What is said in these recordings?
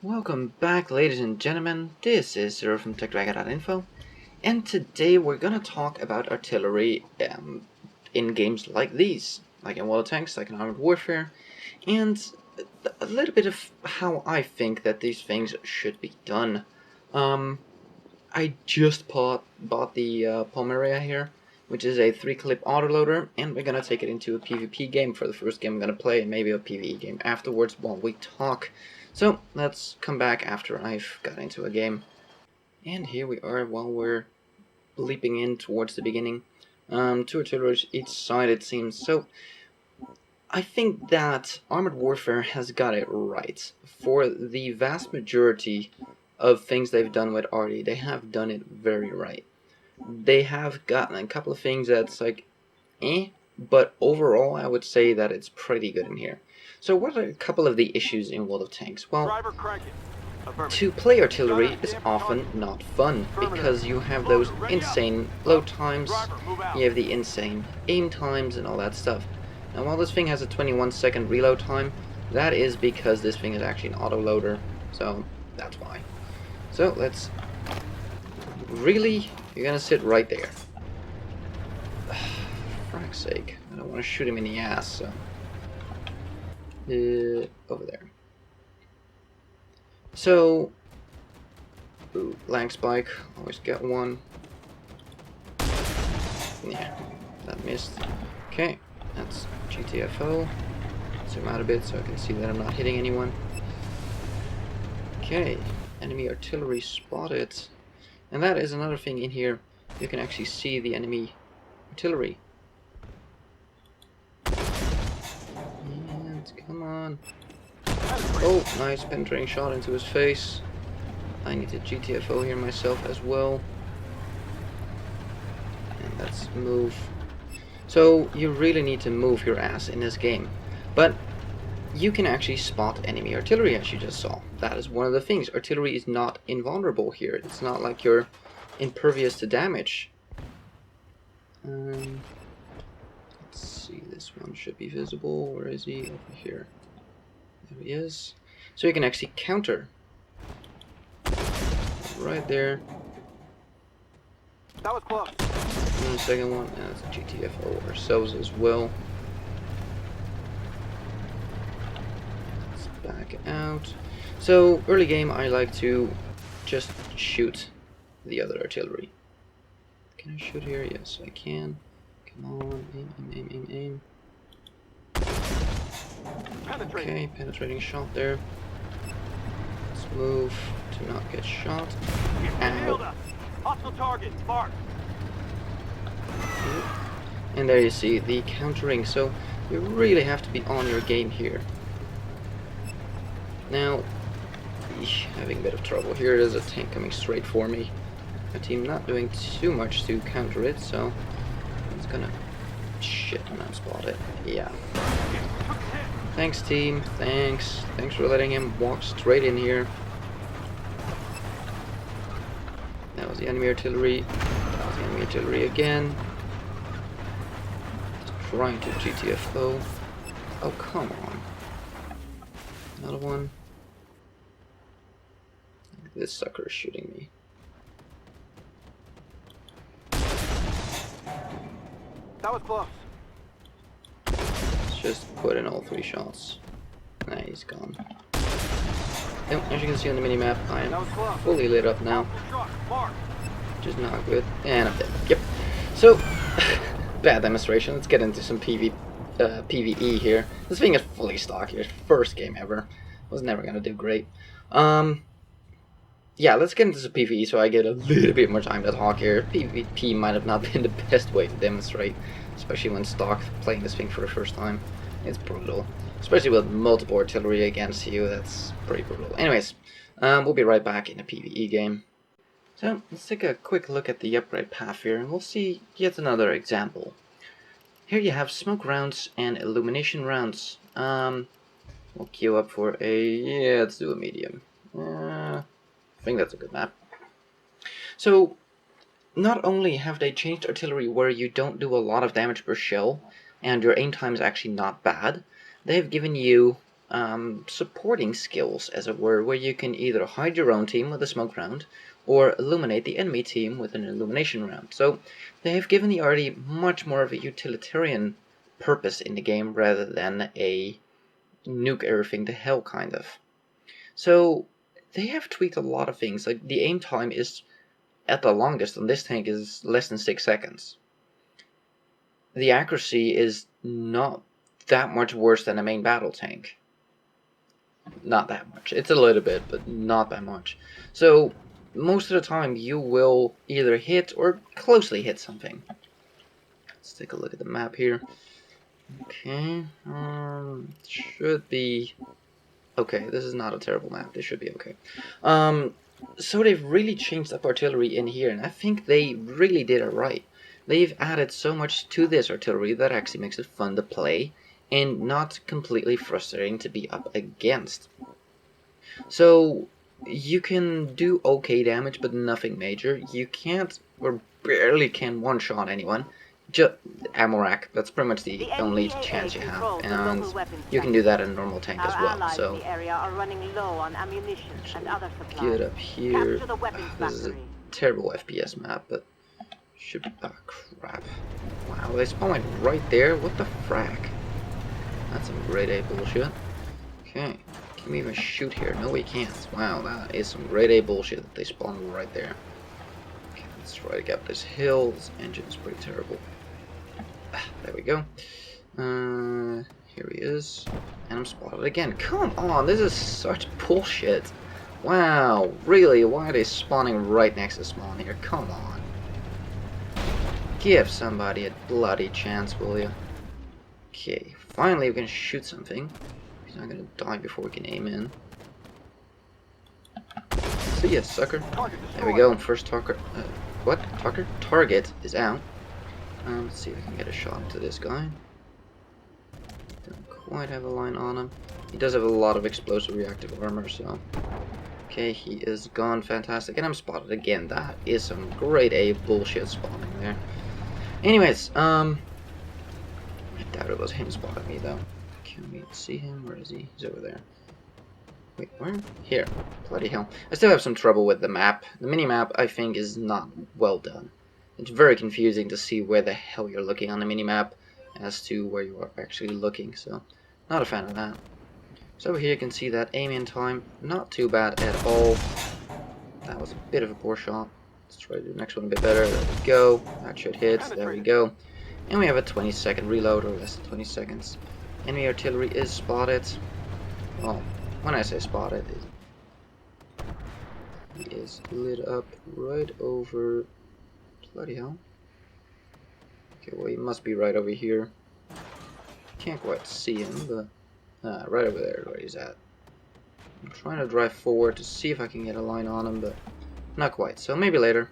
Welcome back, ladies and gentlemen. This is Zero from TechDragon.info, and today we're gonna talk about artillery in games like these, like in WoT tanks, like in Armored Warfare, and a little bit of how I think that these things should be done. I just bought the Pomeria here, which is a 3-clip autoloader, and we're gonna take it into a PvP game for the first game I'm gonna play, and maybe a PvE game afterwards while we talk. So let's come back after I've got into a game. And here we are while we're leaping in towards the beginning. 2 artillery each side, it seems. So I think that Armored Warfare has got it right. For the vast majority of things they've done with Arty, they have done it very right. They have gotten a couple of things that's like, but overall I would say that it's pretty good in here. So what are a couple of the issues in WoT of Tanks? Well, to play artillery is often not fun, because you have those insane load times, you have the insane aim times and all that stuff. Now while this thing has a 21-second reload time, that is because this thing is actually an autoloader, so that's why. So let's... Really? You're gonna sit right there. For frack's sake, I don't want to shoot him in the ass, so... over there. So, ooh, lang spike, always get one. Yeah, that missed. Okay, that's GTFO. Zoom out a bit so I can see that I'm not hitting anyone. Okay, enemy artillery spotted. And that is another thing in here, you can actually see the enemy artillery. And come on. Oh, nice penetrating shot into his face. I need to GTFO here myself as well. And let's move. So you really need to move your ass in this game. But you can actually spot enemy artillery, as you just saw. That is one of the things. Artillery is not invulnerable here. It's not like you're impervious to damage. Let's see, this one should be visible. Where is he? Over here. There he is. So you can actually counter. Right there. That was close. And the second one, that's a GTFO ourselves as well. Let's back out. So early game I like to just shoot the other artillery. Can I shoot here? Yes, I can. Come on, aim. Okay, penetrating shot there. Let's move to not get shot. Ow. Hostile target, mark. And there you see the countering, so you really have to be on your game here. Now, having a bit of trouble here. There's a tank coming straight for me. My team not doing too much to counter it, so it's gonna... Shit, I'm not spotted. Yeah. Thanks, team. Thanks for letting him walk straight in here. That was the enemy artillery. That was the enemy artillery again. Trying to GTFO. Oh, come on. Another one. This sucker is shooting me. That was close. Let's just put in all 3 shots. Nah, he's gone. Yep, as you can see on the minimap, I am fully lit up now. Which is not good. And I'm dead. Yep. So, bad demonstration. Let's get into some PvE here. This thing is fully stock here. First game ever. Was never gonna do great. Yeah, let's get into some PvE so I get a little bit more time to talk here. PvP might have not been the best way to demonstrate, especially when stock playing this thing for the first time. It's brutal. Especially with multiple artillery against you, that's pretty brutal. Anyways, we'll be right back in a PvE game. So, let's take a quick look at the upgrade path here, and we'll see yet another example. Here you have smoke rounds and illumination rounds. We'll queue up for yeah, let's do a medium. I think that's a good map. So, not only have they changed artillery where you don't do a lot of damage per shell, and your aim time is actually not bad, they've given you supporting skills, as it were, where you can either hide your own team with a smoke round or illuminate the enemy team with an illumination round. So they have given the Arty much more of a utilitarian purpose in the game rather than a nuke everything to hell kind of. So they have tweaked a lot of things. Like the aim time is at the longest on this tank is less than 6 seconds. The accuracy is not that much worse than a main battle tank. Not that much. It's a little bit, but not that much. So most of the time you will either hit or closely hit something. Let's take a look at the map here. Okay, should be okay. This is not a terrible map. This should be okay. So they've really changed up artillery in here, and I think they really did it right. They've added so much to this artillery that actually makes it fun to play and not completely frustrating to be up against. So you can do okay damage, but nothing major. You can't or barely can one-shot anyone. Just ammo rack, that's pretty much the only chance you have, and you can do that in a normal tank as well. So get up here. This is a terrible FPS map, but should be. Oh crap! Wow, they spawned right there. What the frack? That's some grade A bullshit. Okay, can we even shoot here? No, we can't. Wow, that is some grade A bullshit that they spawned right there. Okay, let's try to get up this hill. This engine's pretty terrible. There we go. Here he is. And I'm spotted again. Come on, this is such bullshit. Wow, really? Why are they spawning right next to spawn here? Come on. Give somebody a bloody chance, will you? Okay, finally we can shoot something. He's not gonna die before we can aim in. See ya, sucker. There we go. First target. What? Target is out. Let's see if I can get a shot into this guy. Don't quite have a line on him. He does have a lot of explosive reactive armor, so... Okay, he is gone. Fantastic. And I'm spotted again. That is some grade A bullshit spawning there. Anyways, I doubt it was him spotting me, though. Can we see him? Where is he? He's over there. Wait, where? Here. Bloody hell. I still have some trouble with the map. The mini-map, I think, is not well done. It's very confusing to see where the hell you're looking on the minimap as to where you are actually looking, so not a fan of that. So over here you can see that aim-in time, not too bad at all. That was a bit of a poor shot. Let's try to do the next one a bit better. There we go. That should hit. There we go. And we have a 20-second reload, or less than 20 seconds. Enemy artillery is spotted. Well, when I say spotted, he is lit up right over... Bloody hell. Okay, well, he must be right over here. Can't quite see him, but right over there where he's at. I'm trying to drive forward to see if I can get a line on him, but not quite. So maybe later.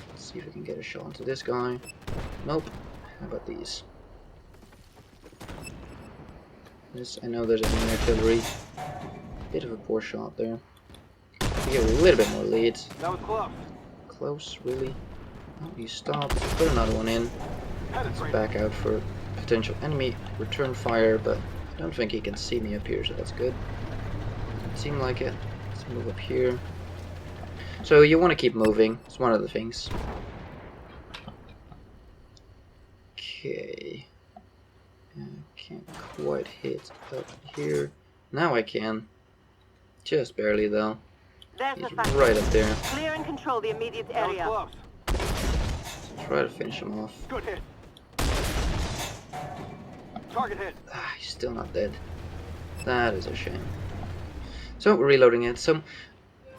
Let's see if we can get a shot into this guy. Nope. How about these? This, I know there's enemy artillery. Bit of a poor shot there. We get a little bit more lead. That was close. Close, really? Oh, he stopped. Put another one in. Let's back out for potential enemy return fire, but I don't think he can see me up here, so that's good. Doesn't seem like it. Let's move up here. So you want to keep moving. It's one of the things. Okay. I can't quite hit up here. Now I can. Just barely, though. He's right up there. Clear and control the immediate area. Try to finish him off. Good hit. Target hit. Ah, he's still not dead. That is a shame. So we're reloading it. So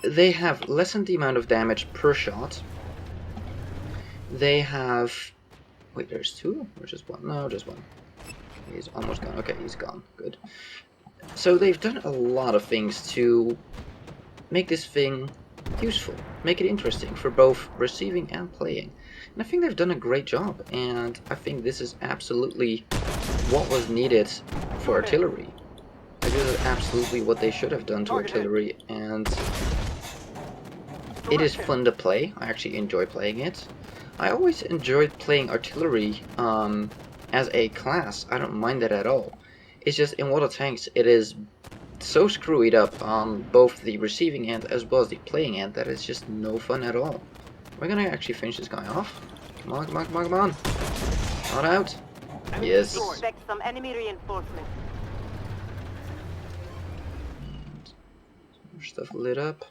they have lessened the amount of damage per shot. They have... Wait, there's two? Or just one? No, just one. He's almost gone. Okay, he's gone. Good. So they've done a lot of things to make this thing useful, make it interesting for both receiving and playing. And I think they've done a great job, and I think this is absolutely what was needed for artillery. Like, this is absolutely what they should have done to artillery, and it is fun to play. I actually enjoy playing it. I always enjoyed playing artillery as a class. I don't mind that at all. It's just in WoT tanks, it is so screwed up on both the receiving end as well as the playing end that it's just no fun at all. We're gonna actually finish this guy off. Come on, come on, come on, come on. Not out. Yes. Expect some enemy reinforcements. More stuff lit up.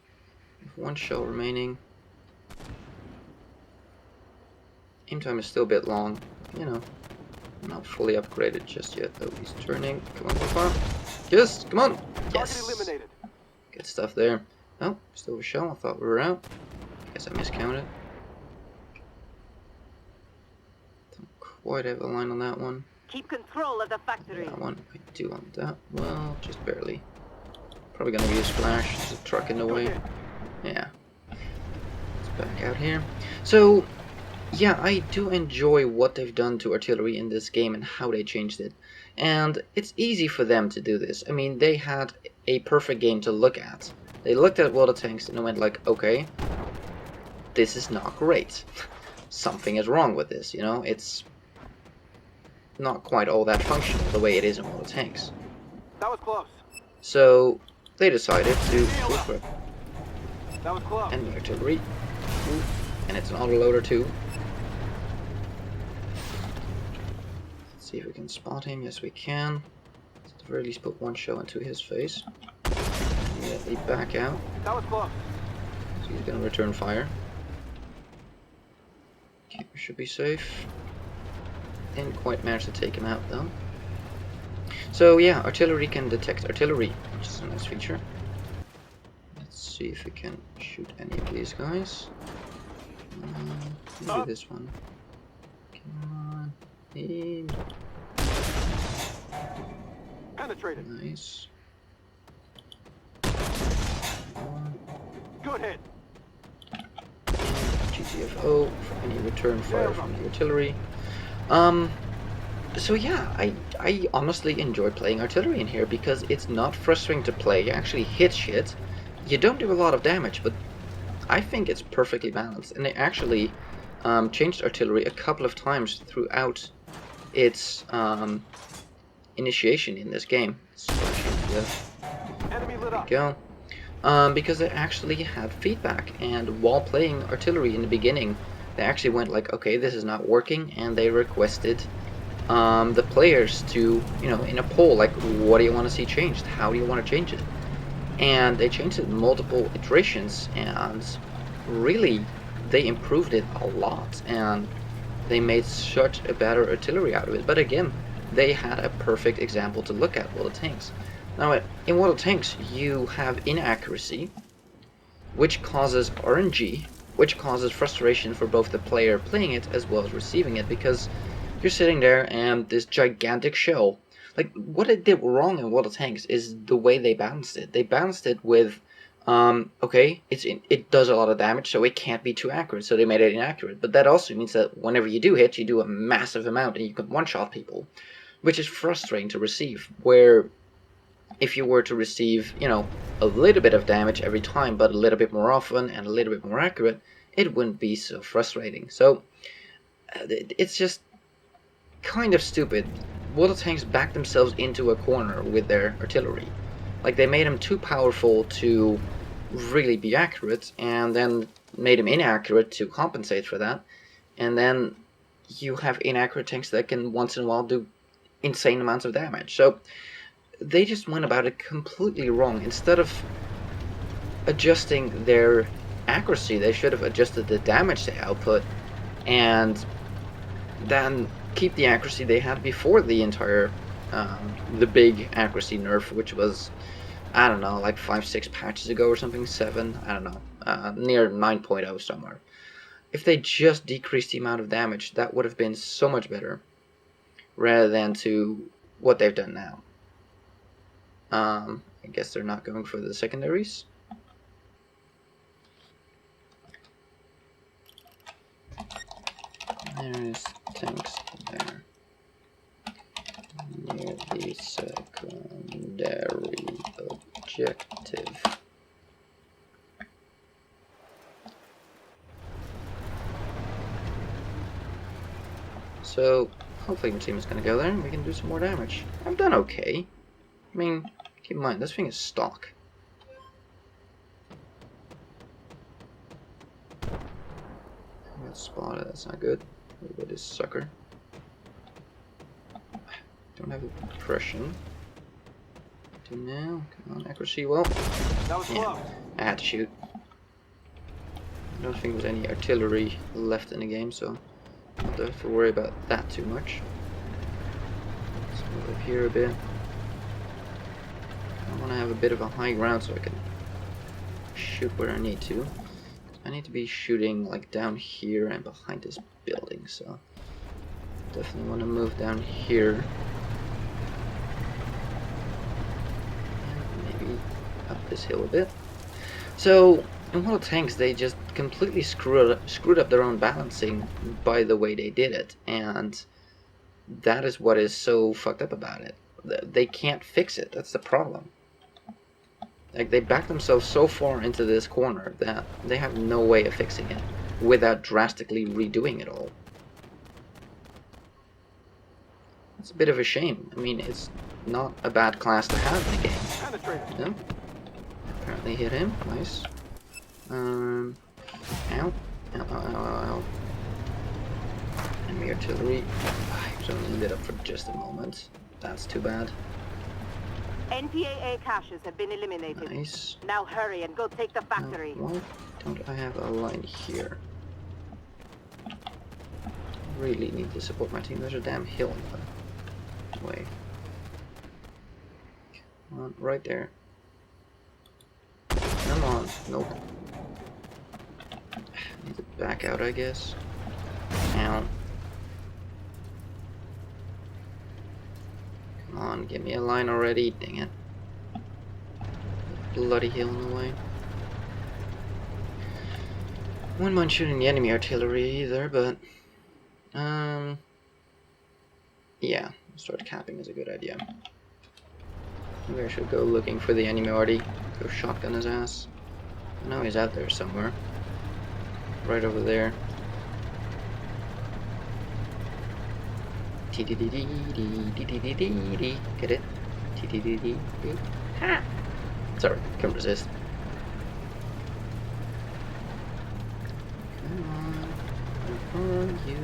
One shell remaining. Aim time is still a bit long. You know, not fully upgraded just yet. Oh, he's turning. Come on, come on. Yes, come on. Yes. Eliminated. Good stuff there. Oh, still a shell. I thought we were out. Guess I miscounted. Don't quite have a line on that one. Keep control of the factory. That one, I do want that. Well, just barely. Probably gonna be a splash. There's a truck in the way. Yeah. Let's back out here. So, yeah, I do enjoy what they've done to artillery in this game and how they changed it. And it's easy for them to do this. I mean, they had a perfect game to look at. They looked at WoT tanks and went like, okay, this is not great. Something is wrong with this, you know? It's not quite all that functional the way it is in WoT tanks. That was close. So they decided to go for it. That was close. And the artillery. Ooh. And it's an autoloader too. Let's see if we can spot him. Yes, we can. Let's at the very least put one shell into his face. Immediately back out. That was close. So he's gonna return fire. Okay, we should be safe. Didn't quite manage to take him out though. So yeah, artillery can detect artillery, which is a nice feature. Let's see if we can shoot any of these guys. Maybe this one. Come on. Aim. Penetrated. Nice. Good hit. GTFO for any return fire from the artillery. So yeah, I honestly enjoy playing artillery in here because it's not frustrating to play. You actually hit shit. You don't do a lot of damage, but I think it's perfectly balanced. And they actually changed artillery a couple of times throughout its initiation in this game. Enemy lit There up. we go. Because they actually had feedback, and while playing artillery in the beginning, they actually went like, okay, this is not working, and they requested the players to, you know, in a poll, like, what do you want to see changed? How do you want to change it? And they changed it multiple iterations, and really, they improved it a lot, and they made such a better artillery out of it. But again, they had a perfect example to look at, WoT tanks. Now, in WoT tanks, you have inaccuracy, which causes RNG, which causes frustration for both the player playing it as well as receiving it, because you're sitting there and this gigantic shell, like, what it did wrong in WoT tanks is the way they balanced it. They balanced it with, okay, it does a lot of damage, so it can't be too accurate, so they made it inaccurate. But that also means that whenever you do hit, you do a massive amount, and you can one-shot people, which is frustrating to receive, where if you were to receive, you know, a little bit of damage every time, but a little bit more often and a little bit more accurate, it wouldn't be so frustrating. So, it's just kind of stupid. WoT tanks backed themselves into a corner with their artillery. Like, they made them too powerful to really be accurate, and then made them inaccurate to compensate for that. And then you have inaccurate tanks that can once in a while do insane amounts of damage. So they just went about it completely wrong. Instead of adjusting their accuracy, they should have adjusted the damage they output, and then keep the accuracy they had before the entire, the big accuracy nerf, which was, I don't know, like 5-6 patches ago or something, 7, I don't know, near 9.0 somewhere. If they just decreased the amount of damage, that would have been so much better, rather than to what they've done now. I guess they're not going for the secondaries. There's tanks there. Near the secondary objective. So, Hopefully my team is gonna go there and we can do some more damage. I've done okay. I mean, keep in mind, this thing is stock. I got spotted, that's not good. What about this sucker? Don't have the depression. Do now. Come on, accuracy. Well, That was yeah, close. I had to shoot. I don't think there's any artillery left in the game, so I don't have to worry about that too much. Let's move up here a bit. I want to have a bit of a high ground so I can shoot where I need to. I need to be shooting like down here and behind this building, so definitely want to move down here. And maybe up this hill a bit. So in WoT tanks, they just completely screwed up their own balancing by the way they did it, and that is what is so fucked up about it. They can't fix it. That's the problem. Like, they back themselves so far into this corner that they have no way of fixing it without drastically redoing it all. It's a bit of a shame. I mean, it's not a bad class to have in the game. Penetrated. No? Apparently hit him. Nice. Ow. Ow, ow, ow, ow. Enemy artillery. I was only lit up for just a moment. That's too bad. NPAA caches have been eliminated. Nice. Now hurry and go take the factory. Why don't I have a line here? I really need to support my team. There's a damn hill in the way. Come on, right there. Come on. Nope. Need to back out, I guess. Ow. Come on, give me a line already. Dang it. Bloody hill in the way. Wouldn't mind shooting the enemy artillery either, but yeah, start capping is a good idea. Maybe I should go looking for the enemy Arty. Go shotgun his ass. I know he's out there somewhere. Right over there. Get it? Ha! Sorry, couldn't resist. Come on, you.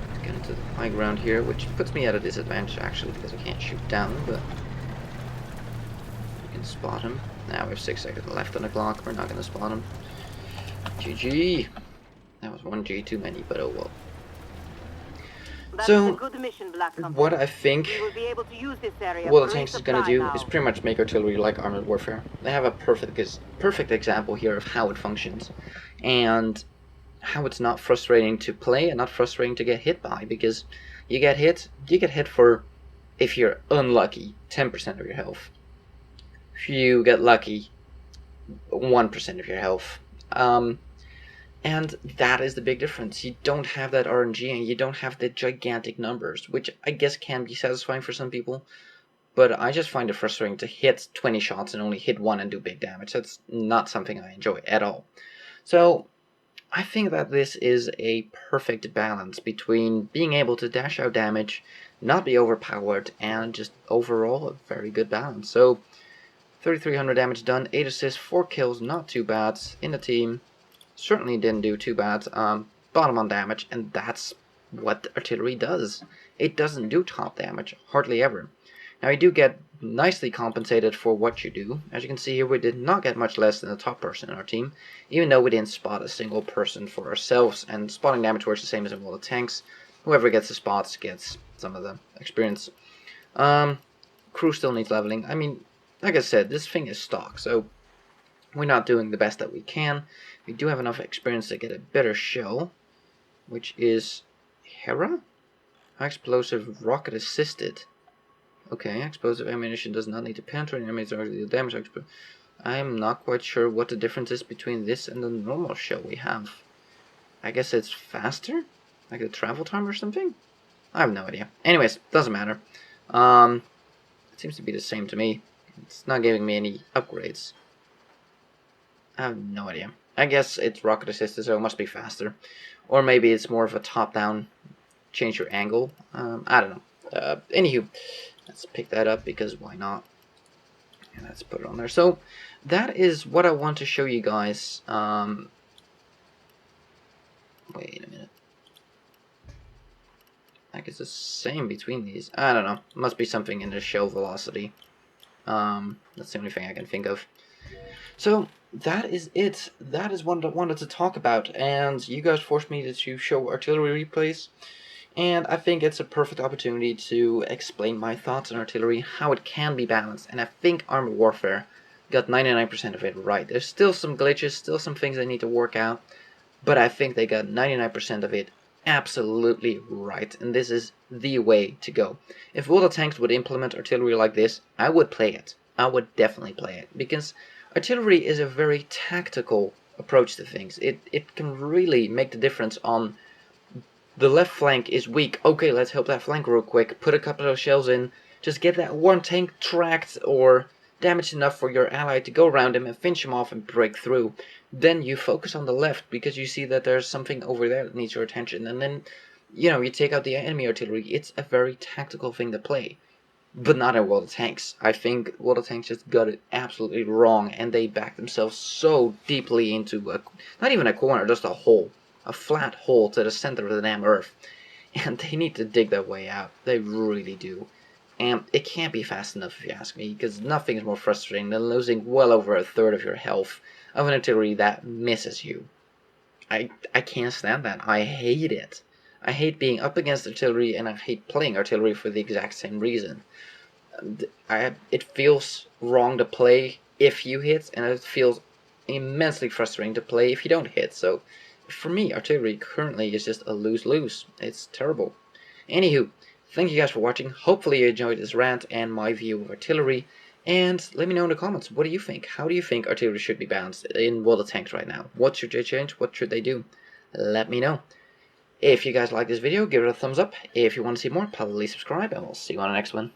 Let's get into the high ground here, which puts me at a disadvantage actually because I can't shoot down, but you can spot him. Now we have 6 seconds left on the clock. We're not going to spot him. GG. That was one G too many, but oh well. That So, is a good mission, Black Company. what I think We will be able to use this area what for the tanks is going to resupply do now. is pretty much make artillery like armored warfare. They have a perfect example here of how it functions, and how it's not frustrating to play and not frustrating to get hit by, because you get hit for, if you're unlucky, 10% of your health. If you get lucky, 1% of your health. And that is the big difference. You don't have that RNG and you don't have the gigantic numbers, which I guess can be satisfying for some people. But I just find it frustrating to hit 20 shots and only hit one and do big damage. That's not something I enjoy at all. So I think that this is a perfect balance between being able to dash out damage, not be overpowered, and just overall a very good balance. So 3,300 damage done, 8 assists, 4 kills, not too bad in the team. Certainly didn't do too bad. Bottom on damage, and that's what artillery does. It doesn't do top damage, hardly ever. Now you do get nicely compensated for what you do. As you can see here, we did not get much less than the top person in our team, even though we didn't spot a single person for ourselves, and spotting damage works the same as in all the tanks. Whoever gets the spots gets some of the experience. Crew still needs leveling. I mean, like I said, this thing is stock, so we're not doing the best that we can. We do have enough experience to get a better shell, which is Hera? Explosive rocket assisted. Okay, explosive ammunition does not need to penetrate enemies or deal damage. I'm not quite sure what the difference is between this and the normal shell we have. I guess it's faster? Like the travel time or something? I have no idea. Anyways, doesn't matter. It seems to be the same to me. It's not giving me any upgrades. I have no idea. I guess it's rocket assisted, so it must be faster. Or maybe it's more of a top-down change your angle. I don't know. Anywho, let's pick that up because why not? And let's put it on there. So that is what I want to show you guys. Wait a minute. Like it's the same between these. I don't know. Must be something in the shell velocity. That's the only thing I can think of. So that is it. That is what I wanted to talk about. And you guys forced me to show artillery replays. And I think it's a perfect opportunity to explain my thoughts on artillery, how it can be balanced. And I think Armored Warfare got 99% of it right. There's still some glitches, still some things they need to work out. But I think they got 99% of it absolutely right, and this is the way to go. If WoT tanks would implement artillery like this, I would play it. I would definitely play it, because artillery is a very tactical approach to things. It can really make the difference on the left flank is weak. Okay, let's help that flank real quick. Put a couple of shells in. Just get that one tank tracked or damaged enough for your ally to go around him and finish him off and break through. Then you focus on the left because you see that there's something over there that needs your attention. And then, you know, you take out the enemy artillery. It's a very tactical thing to play. But not in WoT tanks. I think WoT tanks just got it absolutely wrong. And they backed themselves so deeply into, not even a corner, just a hole. A flat hole to the center of the damn earth. And they need to dig their way out. They really do. And it can't be fast enough if you ask me, because nothing is more frustrating than losing well over a third of your health of an artillery that misses you. I can't stand that. I hate it. I hate being up against artillery, and I hate playing artillery for the exact same reason. It feels wrong to play if you hit, and it feels immensely frustrating to play if you don't hit. So for me, artillery currently is just a lose-lose. It's terrible. Anywho, thank you guys for watching. Hopefully you enjoyed this rant and my view of artillery. And let me know in the comments, what do you think? How do you think artillery should be balanced in WoT tanks right now? What should they change? What should they do? Let me know. If you guys like this video, give it a thumbs up. If you want to see more, probably subscribe, and we'll see you on the next one.